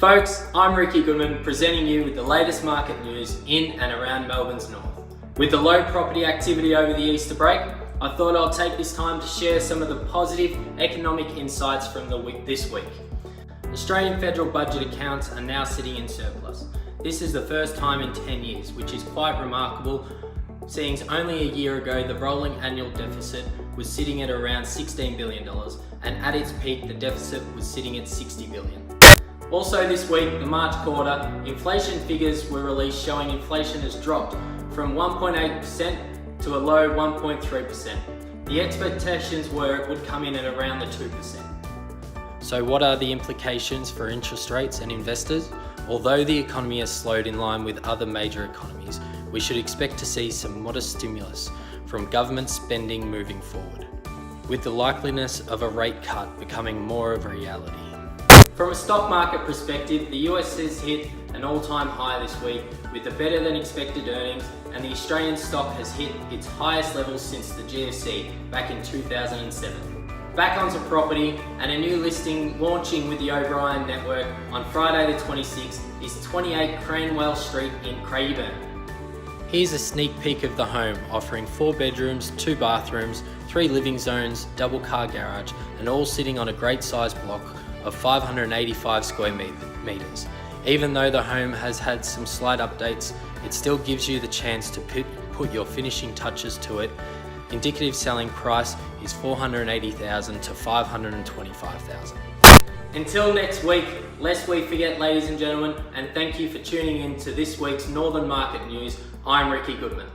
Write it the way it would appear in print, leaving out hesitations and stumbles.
Folks, I'm Ricky Goodman presenting you with the latest market news in and around Melbourne's north. With the low property activity over the Easter break, I thought I'll take this time to share some of the positive economic insights from this week. Australian federal budget accounts are now sitting in surplus. This is the first time in 10 years, which is quite remarkable, seeing only a year ago the rolling annual deficit was sitting at around $16 billion, and at its peak the deficit was sitting at $60 billion. Also this week, the March quarter, inflation figures were released showing inflation has dropped from 1.8% to a low 1.3%. The expectations were it would come in at around the 2%. So what are the implications for interest rates and investors? Although the economy has slowed in line with other major economies, we should expect to see some modest stimulus from government spending moving forward, with the likeliness of a rate cut becoming more of a reality. From a stock market perspective, the US has hit an all-time high this week with the better than expected earnings, and the Australian stock has hit its highest level since the GFC back in 2007. Back onto property, and a new listing launching with the OBrien network on Friday the 26th is 28 Cranwell Street in Craigieburn. Here's a sneak peek of the home, offering 4 bedrooms, 2 bathrooms, 3 living zones, double car garage, and all sitting on a great sized block of 585 square meters. Even though the home has had some slight updates, it still gives you the chance to put your finishing touches to it. Indicative selling price is $480,000 to $525,000. Until next week, lest we forget, ladies and gentlemen, and thank you for tuning in to this week's Northern Market News. I'm Ricky Goodman.